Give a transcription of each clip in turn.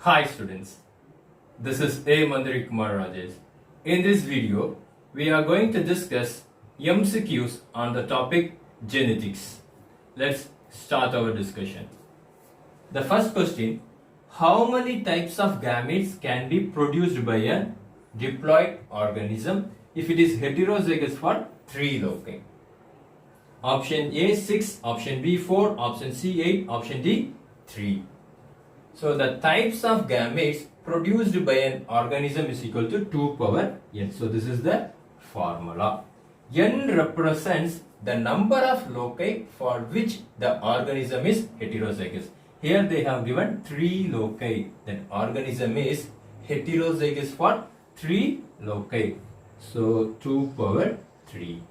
Hi students, this is A. Mandari Kumar Rajesh. In this video, we are going to discuss MCQs on the topic genetics. Let's start our discussion. The first question, how many types of gametes can be produced by a diploid organism if it is heterozygous for 3 loci? Option A 6, option B 4, option C 8, option D 3. So the types of gametes produced by an organism is equal to 2 power n. So this is the formula. N represents the number of loci for which the organism is heterozygous. Here they have given 3 loci. That organism is heterozygous for 3 loci. So 2 power 3.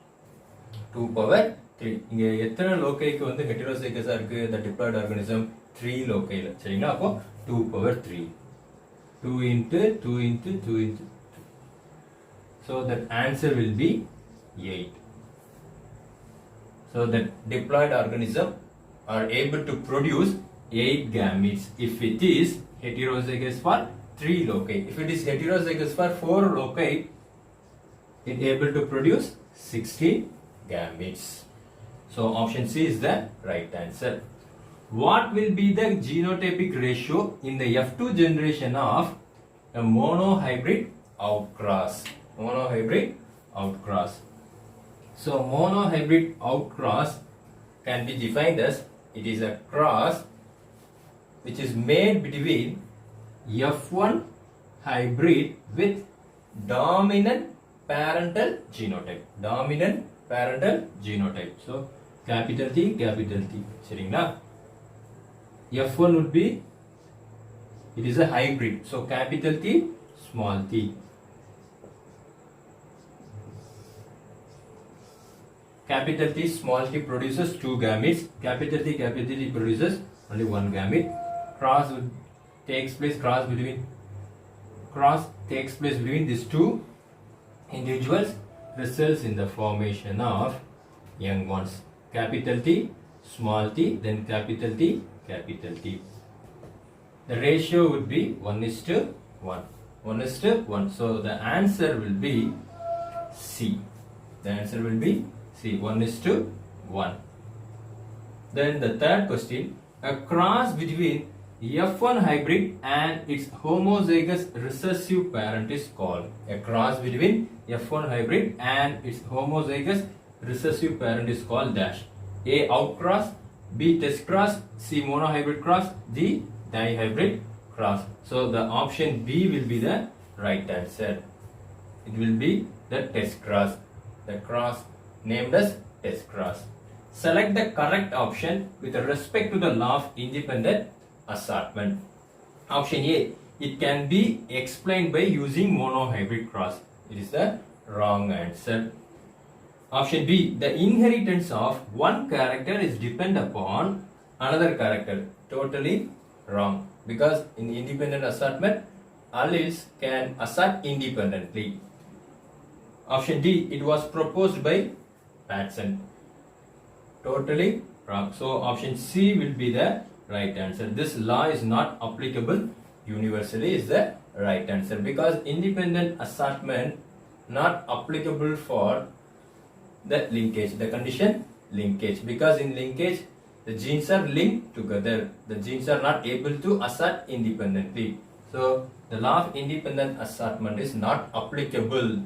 2 power 3. இங்க எத்தனை லோகைக்கு வந்து ஹெட்டரோசைகஸா இருக்கு the diploid organism 3 லோகைல சரிங்களா அப்போ 2 power 3 2 into 2 into 2 into 2 so that answer will be 8 so that diploid organism are able to produce 8 gametes if it is heterozygous for 3 loci. If it is heterozygous for 4 loci, it is able to produce 16 gametes. So option C is the right answer. What will be the genotypic ratio in the F2 generation of a monohybrid outcross? Monohybrid outcross. So monohybrid outcross can be defined as it is a cross which is made between F1 hybrid with dominant parental genotype. Dominant parental genotype. So capital T, capital T. சரிங்களா? F1 would be, it is a hybrid. So capital T, small t. Capital T, small t produces 2 gametes. Capital T produces only 1 gamete. Cross takes place between these 2 individuals, results in the formation of young ones. Capital T, small t, then capital T, capital T. The ratio would be 1:1. 1:1. So the answer will be C. The answer will be C. 1:1. Then the third question, a cross between F1 hybrid and its homozygous recessive parent is called. A cross between F1 hybrid and its homozygous recessive parent is called dash. A outcross, B test cross, C monohybrid cross, D dihybrid cross. So the option B will be the right answer. It will be the test cross. The cross named as test cross. Select the correct option with respect to the law of independent assortment. Option A, it can be explained by using monohybrid cross. It is the wrong answer. Option B, the inheritance of one character is depend upon another character. Totally wrong. Because in independent assortment, alleles can assert independently. Option D, it was proposed by Patson. Totally wrong. So option C will be the right answer. This law is not applicable universally is the right answer because independent assortment not applicable for the linkage, the condition linkage, because in linkage the genes are linked together. The genes are not able to assert independently. So the law of independent assortment is not applicable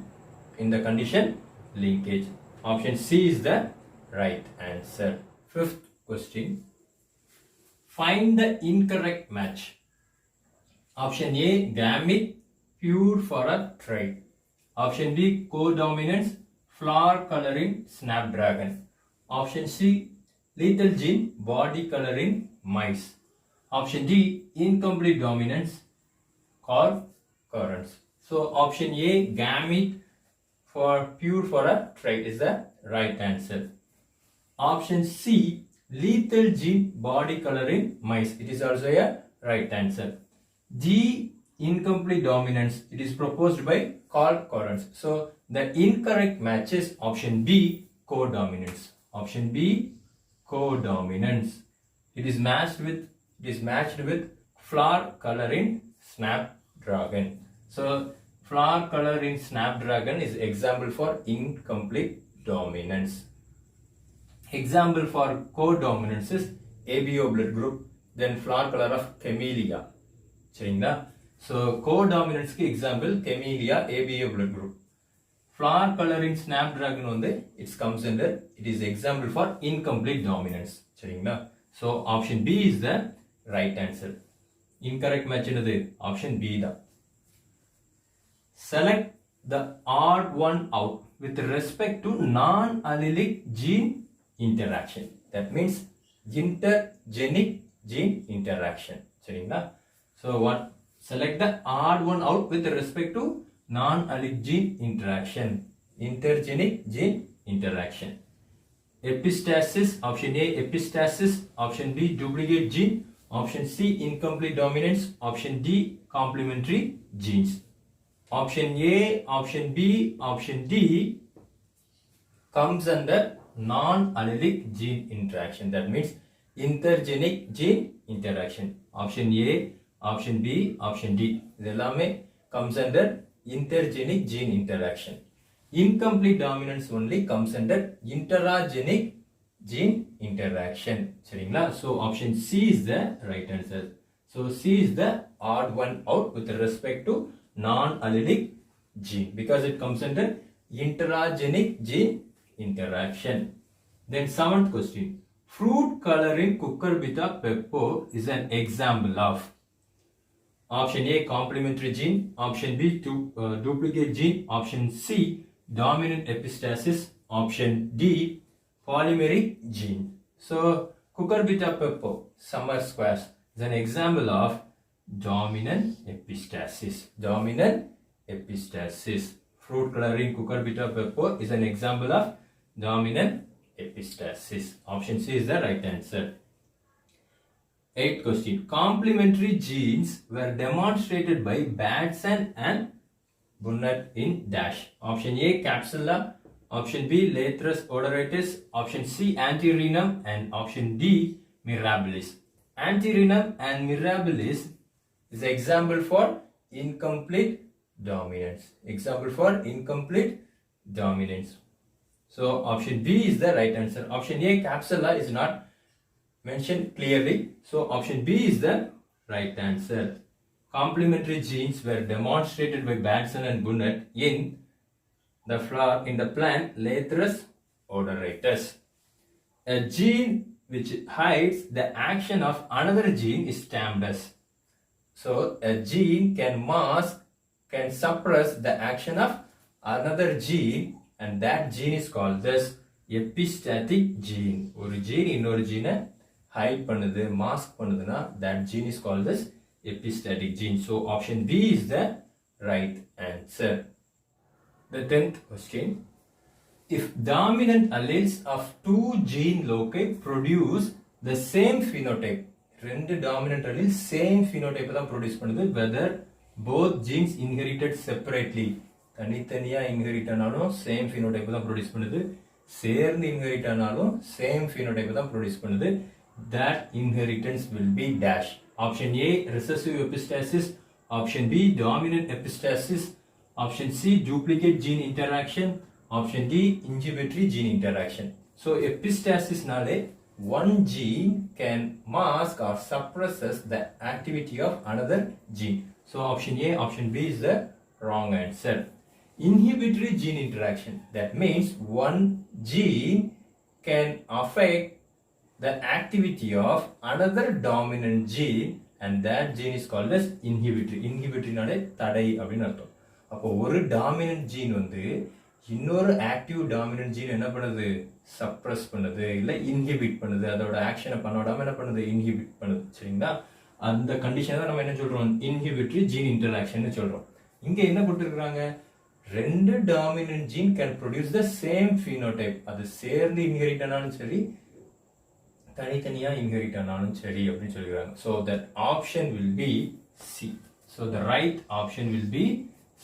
in the condition linkage. Option C is the right answer. Fifth question. Find the incorrect match. Option A, gamete pure for a trait. Option B, codominance, flower coloring, snapdragon. Option C, lethal gene, body coloring, mice. Option D, incomplete dominance, concurrence. So option A, gamete for pure for a trait is the right answer. Option C, lethal gene, body coloring, mice. It is also a right answer. D, incomplete dominance. It is proposed by Carl Correns. So the incorrect match is option B, codominance. Option B, codominance. It is matched with flower coloring snapdragon. So flower color in snapdragon is example for incomplete dominance. Example for codominance is ABO blood group, then flower color of camellia. சரிங்களா? So codominance க்கு example camellia ABO blood group. Flower color in snapdragon வந்து it comes under, it is example for incomplete dominance. சரிங்களா? So option B is the right answer. Incorrect match என்னது? Option B தான். Select the odd one out with respect to non-allelic gene interaction. That means intergenic gene interaction. சரிங்களா? So what? Select the odd one out with respect to non-allelic gene interaction. Intergenic gene interaction. Epistasis, option A epistasis, option B duplicate gene, option C incomplete dominance, option D complementary genes. Option A, option B, option D comes under non-allelic gene interaction. That means intergenic gene interaction. Option A, option B, option D. இதெல்லாமே comes under intergenic gene interaction. Incomplete dominance only comes under intergenic gene interaction. சரிங்களா? So option C is the right answer. So C is the odd one out with respect to non-allelic gene because it comes under intergenic gene interaction. Then seventh question. Fruit color in cucurbita pepo is an example of option A complementary gene, option B duplicate gene, option C dominant epistasis, option D polymeric gene. So cucurbita pepo summer squash is an example of dominant epistasis. Dominant epistasis. Fruit coloring cucurbita pepo is an example of dominant epistasis. Option C is the right answer. Eighth question. Complementary genes were demonstrated by Batson and Bunnett in dash. Option A capsula, option B Lathyrus odoratus, option C antirrhinum, and option D mirabilis. Antirrhinum and mirabilis is example for incomplete dominance. Example for incomplete dominance. So option B is the right answer. Option A capsula is not mentioned clearly. So option B is the right answer. Complementary genes were demonstrated by Batson and Bunnett in the flower in the plant Lathyrus odoratus. A gene which hides the action of another gene is termed as. So a gene can mask, can suppress the action of another gene, and that gene is called this epistatic gene. ஒரு gene இன்னொரு gene hide பண்ணுது, mask பண்ணுதுனா that gene is called this epistatic gene. So option B is the right answer. The 10th question. If dominant alleles of two gene loci produce the same phenotype, ரெண்டு dominant alleles same phenotype தான் produce பண்ணுது, whether both genes inherited separately, தனித்தனியா inherit ஆனாலும் same phenotype தான் produce பண்ணுது, சேர்ந்து inherit ஆனாலும் same phenotype தான் produce பண்ணுது, that inheritance will be dash. Option A recessive epistasis, option B dominant epistasis, option C duplicate gene interaction, option D inhibitory gene interaction. So epistasis nale one gene can mask or suppresses the activity of another gene. So option A, option B is the wrong answer. Inhibitory gene interaction, that means one gene can affect the activity of another dominant gene, and that gene is called as inhibitory. Inhibitory nale தடை அப்படினு அர்த்தம். அப்போ ஒரு dominant gene வந்து இன்னொரு active dominant gene என்ன பண்ணுது, suppress பண்ணுது, இல்ல இன்ஹிபிட் பண்ணுது, அதோட ஆக்ஷனை பண்ண விடாம என்ன பண்ணுது, இன்ஹிபிட் பண்ணுது. சரிங்களா? அந்த கண்டிஷன் தான் நம்ம என்ன சொல்றோம், இன்ஹிபிட்டரி ஜீன் இன்டராக்ஷன் சொல்றோம். இங்க என்ன கொடுத்திருக்காங்க, ரெண்டு dominant gene can produce the same phenotype. அது சேர்ந்து இன்ஹெரிட் ஆனாலும் சரி, தனித்தனியா இன்ஹெரிட் ஆனாலும் சரி அப்படின்னு சொல்லிருக்காங்க. So that option will be C. So the right option will be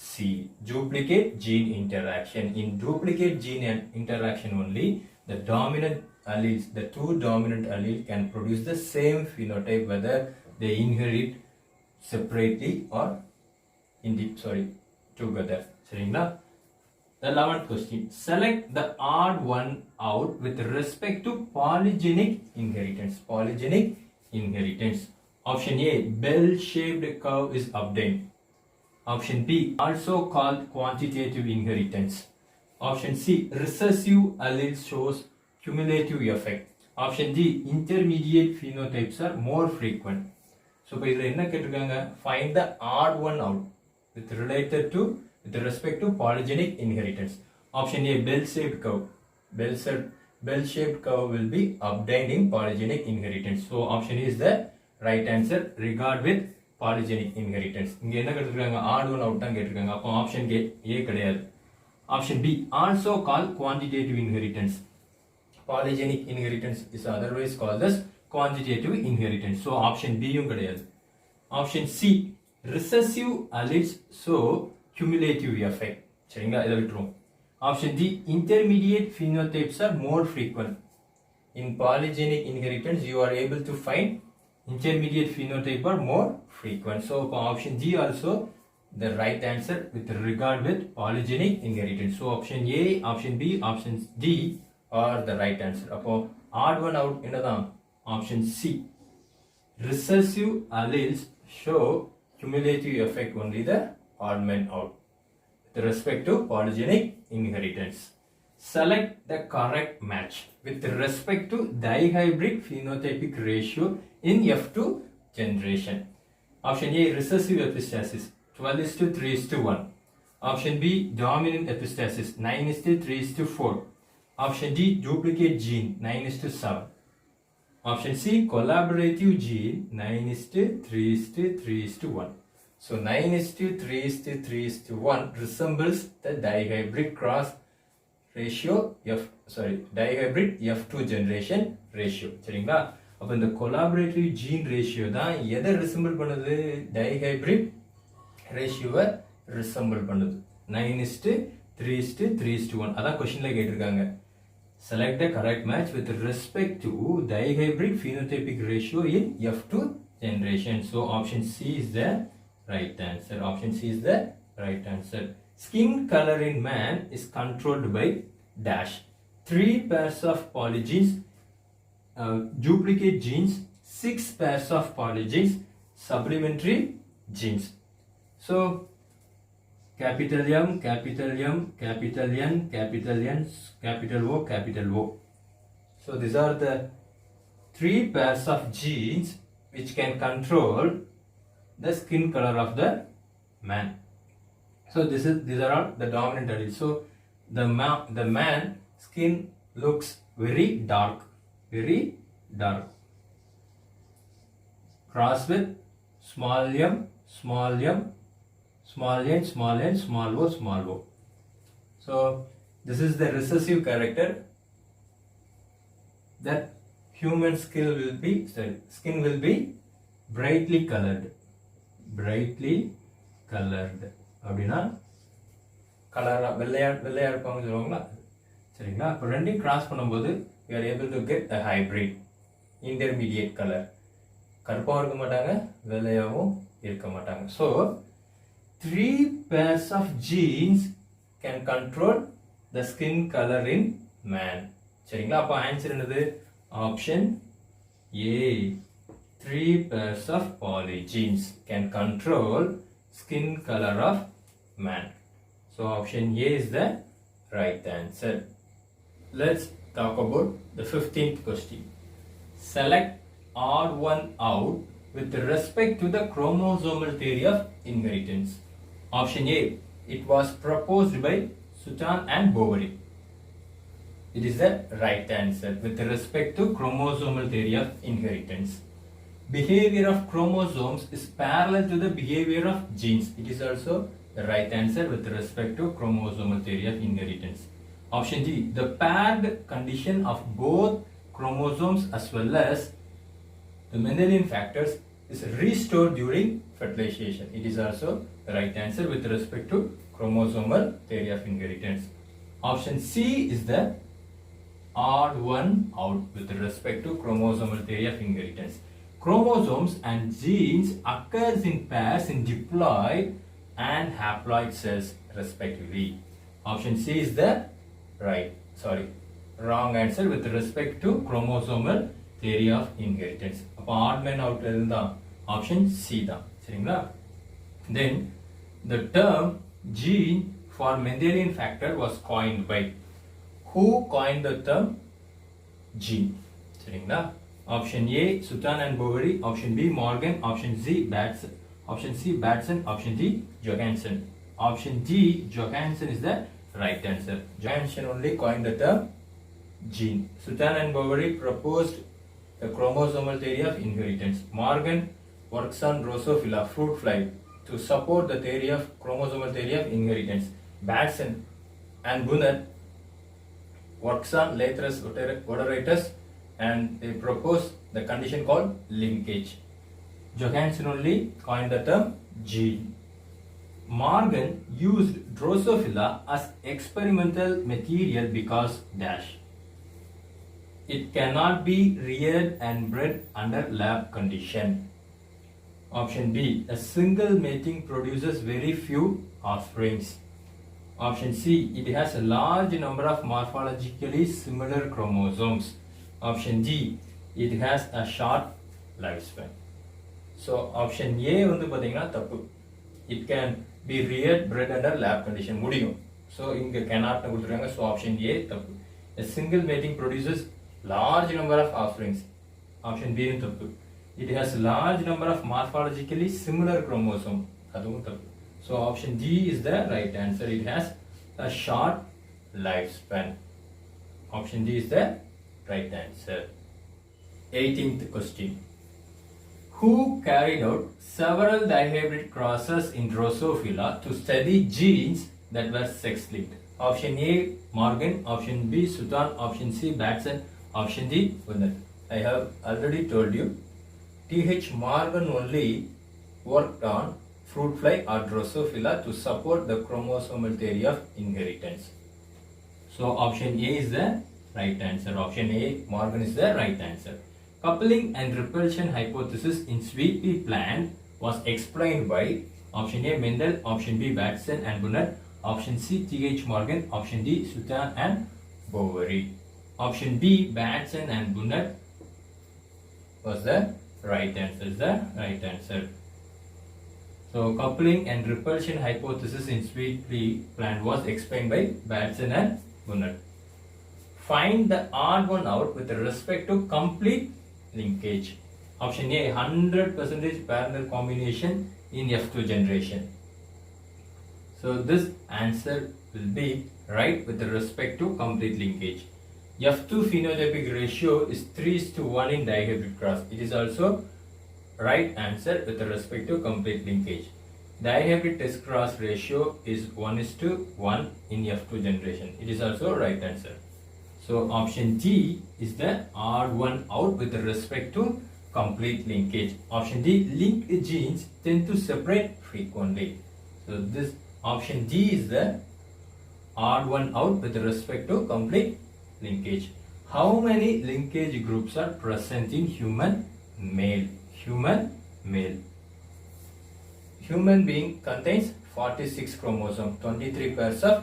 C. Duplicate gene interaction. In duplicate gene interaction only, the dominant alleles, the two dominant alleles can produce the same phenotype whether they inherit separately or together. சரிங்களா? The 11th question. Select the odd one out with respect to polygenic inheritance. Polygenic inheritance. Option A, bell-shaped curve is obtained. Option B, also called quantitative inheritance. Option C, recessive allele shows cumulative effect. Option D, intermediate phenotypes are more frequent. So, இப்போ இதில் என்ன கேட்டிருக்காங்க? Find the odd one out with respect to polygenic inheritance. Option A, bell-shaped curve. Bell-shaped curve will be obtained in polygenic inheritance. So, option A is the right answer regard with polygenic inheritance. இங்க என்ன கேட்டிருக்காங்க? odd one out தான் கேட்டிருக்காங்க. அப்போ option A கிடையாது. Option B, also called quantitative inheritance. Polygenic inheritance is otherwise called as quantitative inheritance. So option B யும் கிடையாது. Option C, recessive alleles show cumulative effect. சரிங்களா? இதை விட்டுருவோம். Option D, intermediate phenotypes are more frequent. In polygenic inheritance, you are able to find intermediate phenotype are more frequent. So option G also the right answer with regard with polygenic inheritance. So option A, option B, option D are the right answer. அப்போ odd one out என்னதான்? Option C. Recessive alleles show cumulative effect, only the odd man out with respect to polygenic inheritance. Select the correct match with respect to dihybrid phenotypic ratio in F2 generation. Option A, recessive epistasis 12:3:1. Option B, dominant epistasis 9:3:4. Option D, duplicate gene 9:7. Option C, collaborative gene 9:3:3:1. So 9:3:3:1 resembles the dihybrid cross ratio dihybrid F2 generation ratio. சரிங்களா? அப்ப இந்த collaborative gene ratio தான் எதை resemble பண்ணுது? dihybrid ratio-வை resemble பண்ணுது. 9:3:3:1. அதான் questionல கேட்டிருக்காங்க. Select the correct match with respect to dihybrid phenotypic ratio in F2 generation. So option C is the right answer. Option C is the right answer. Skin color in man is controlled by dash 3 pairs of polygenes, duplicate genes, 6 pairs of polygenes, supplementary genes. So capital M, capital N, capital O, capital O. So these are the 3 pairs of genes which can control the skin color of the man. So these are all the dominant alleles. So the man skin looks very dark. Cross with small m, small n, small o. So this is the recessive character that human skin will be brightly colored. அப்படின்னா கலரா வெள்ளையா இருப்பாங்க சொல்லுவாங்களா? சரிங்களா? இப்போ ரெண்டையும் cross பண்ணும்போது we are able to get a hybrid intermediate color. கருப்பாகவும் இருக்க மாட்டாங்க, வெள்ளையாகவும் இருக்க மாட்டாங்க. So 3 pairs of genes can control the skin color in man. சரிங்களா? அப்போ ஆன்சர் என்னது? Option A. 3 pairs of polygenes can control skin color of man. So option A is the right answer. Let's talk about the 15th question. Select odd one out with respect to the chromosomal theory of inheritance. Option A, it was proposed by Sutton and Boveri. It is the right answer with respect to chromosomal theory of inheritance. Behavior of chromosomes is parallel to the behavior of genes. It is also the right answer with respect to chromosomal theory of inheritance. Option D, the paired condition of both chromosomes as well as the Mendelian factors is restored during fertilization. It is also the right answer with respect to chromosomal theory of inheritance. Option C is the odd one out with respect to chromosomal theory of inheritance. chromosomes and genes occurs in pairs in diploid and haploid cells respectively. Option C is the wrong answer with respect to chromosomal theory of inheritance. அப்போ odd man out இருந்தான் option C தான் சரிங்களா. Then the term gene for Mendelian factor was coined by who coined the term gene சரிங்களா. Option A Sutan and Boveri, option B Morgan, option C Batson, option D Johansen. Option D Johansen is the right answer. Johansen only coined the term gene. Sutan and Boveri proposed the chromosomal theory of inheritance. Morgan works on Drosophila fruit fly to support the theory of chromosomal theory of inheritance. Batson and Bunner works on Lathyrus odoratus and they propose the condition called linkage. Johansen only coined the term gene. Morgan used Drosophila as experimental material because dash. It cannot be reared and bred under lab condition. Option B. A single mating produces very few offsprings. Option C. It has a large number of morphologically similar chromosomes. Option D. It has a short lifespan. So option A வந்து பாத்தீங்கன்னா தப்பு. It can be reared bred under lab condition முடியும். So இங்க cannot கொடுத்துருக்காங்க. So option A தப்பு. A single mating produces large number of offsprings. Option B தப்பு. It has large number of morphologically similar chromosome. அதுவும் தப்பு. So option D is the right answer. It has a short lifespan. Option D is the right answer. 18th question. Who carried out several dihybrid crosses in Drosophila to study genes that were sex-linked? Option A Morgan, option B Sutan, option C Batson, option D Bunner. I have already told you T.H. Morgan only worked on fruit fly or Drosophila to support the chromosomal theory of inheritance. So option A is the right answer. Option A Morgan is the right answer. Coupling and repulsion hypothesis in sweet pea plant was explained by option A Mendel, option B Batson and Bunner, option C T.H. Morgan, option D Sutan and Boveri. Option B Batson and Bunner was the right answer. So coupling and repulsion hypothesis in sweet pea plant was explained by Batson and Bunner. Find the odd one out with respect to complete linkage. Option A 100% parallel combination in F2 generation. So this answer will be right with respect to complete linkage. F2 phenotypic ratio is 3:1 in dihybrid cross. It is also right answer with respect to complete linkage. Dihybrid test cross ratio is 1:1 in F2 generation. It is also right answer. So option D is the odd one out with respect to complete linkage. Option D, linked genes tend to separate frequently. So this option D is the odd one out with respect to complete linkage. How many linkage groups are present in human male? Human being contains 46 chromosomes, 23 pairs of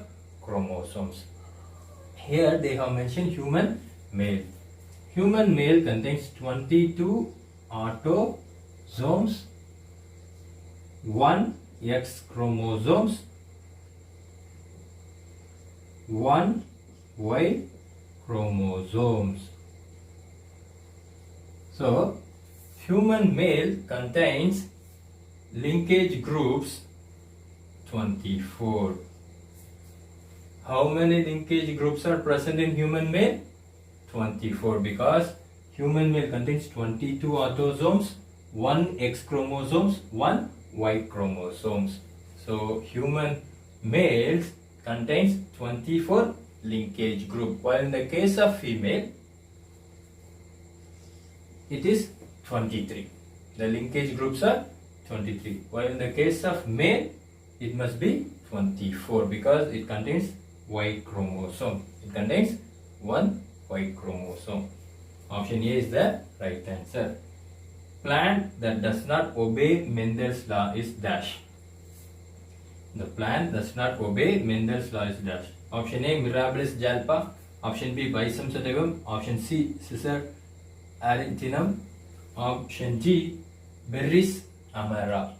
chromosomes. Here they have mentioned human male. Human male contains 22 autosomes, 1 X chromosomes, 1 Y chromosomes. So human male contains linkage groups 24. How many linkage groups are present in human male? 24, because human male contains 22 autosomes, 1 X chromosomes, 1 Y chromosomes. So human males contains 24 linkage group, while in the case of female it is 23. The linkage groups are 23, while in the case of male it must be 24 because it contains Y chromosome. It contains 1 Y chromosome. Option A is the right answer. plant that does not obey Mendel's law is dash. The plant does not obey Mendel's law is dash. Option A, Mirabilis jalpa. Option B, Bysum sativum. Option C, Cicer argentinum. Option D, Berris amara.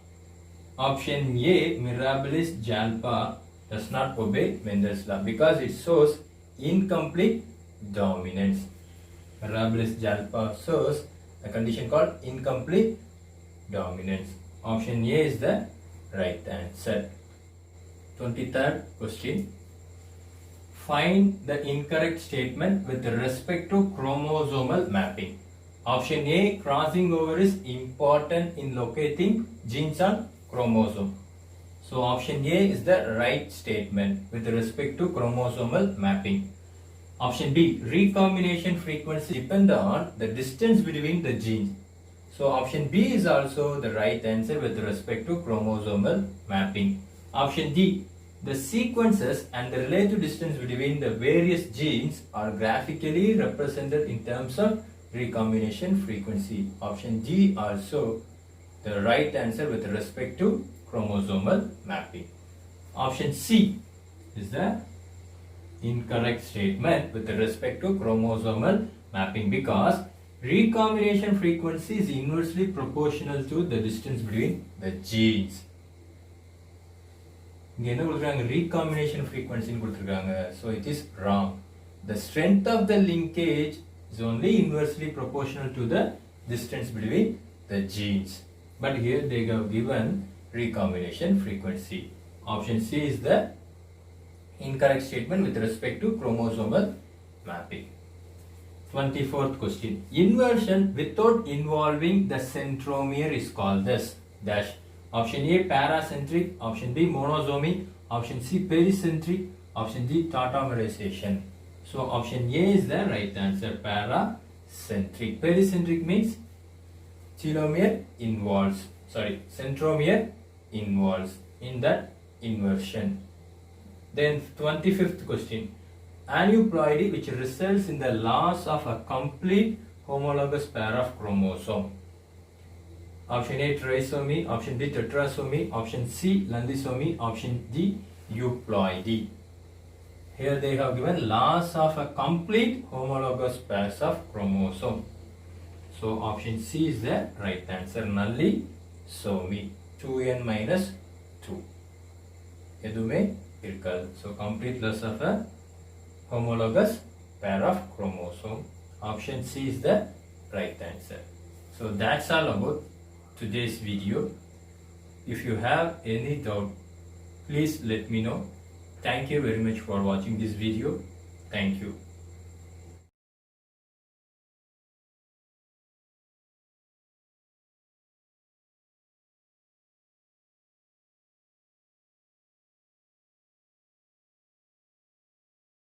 Option A, Mirabilis jalpa does not obey Mendel's law because it shows incomplete dominance. Mirabilis jalpa shows a condition called incomplete dominance. Option A is the right answer. 23rd question. Find the incorrect statement with respect to chromosomal mapping. Option A, crossing over is important in locating genes on chromosome. So option A is the right statement with respect to chromosomal mapping. Option B, recombination frequency depend on the distance between the genes. So option B is also the right answer with respect to chromosomal mapping. Option D, the sequences and the relative distance between the various genes are graphically represented in terms of recombination frequency. Option D also the right answer with respect to chromosomal mapping. Option C is the incorrect statement with respect to chromosomal mapping because recombination frequency is inversely proportional to the distance between the genes. இங்க என்ன கொடுத்திருக்காங்க recombination frequency னு கொடுத்திருக்காங்க, so it is wrong. The strength of the linkage is only inversely proportional to the distance between the genes, but here they have given recombination frequency. Option C is the incorrect statement with respect to chromosomal mapping. 24th question. Inversion without involving the centromere is called this dash. Option A, paracentric. Option B, monosomy. Option C, pericentric. Option D, tautomerization. So option A is the right answer, paracentric. Pericentric means telomere involves, centromere involves in that inversion. Then 25th question. Aneuploidy which results in the loss of a complete homologous pair of chromosome. Option A, trisomy. Option B, tetrasomy. Option C, lentisomy. Option D, euploidy. Here they have given loss of a complete homologous pairs of chromosome. So option C is the right answer, nullisomy. 2n minus 2. எதுவுமே இருக்காது. So complete loss of a homologous pair of chromosome. Option C is the right answer. So that's all about today's video. If you have any doubt, please let me know. Thank you very much for watching this video. Thank you.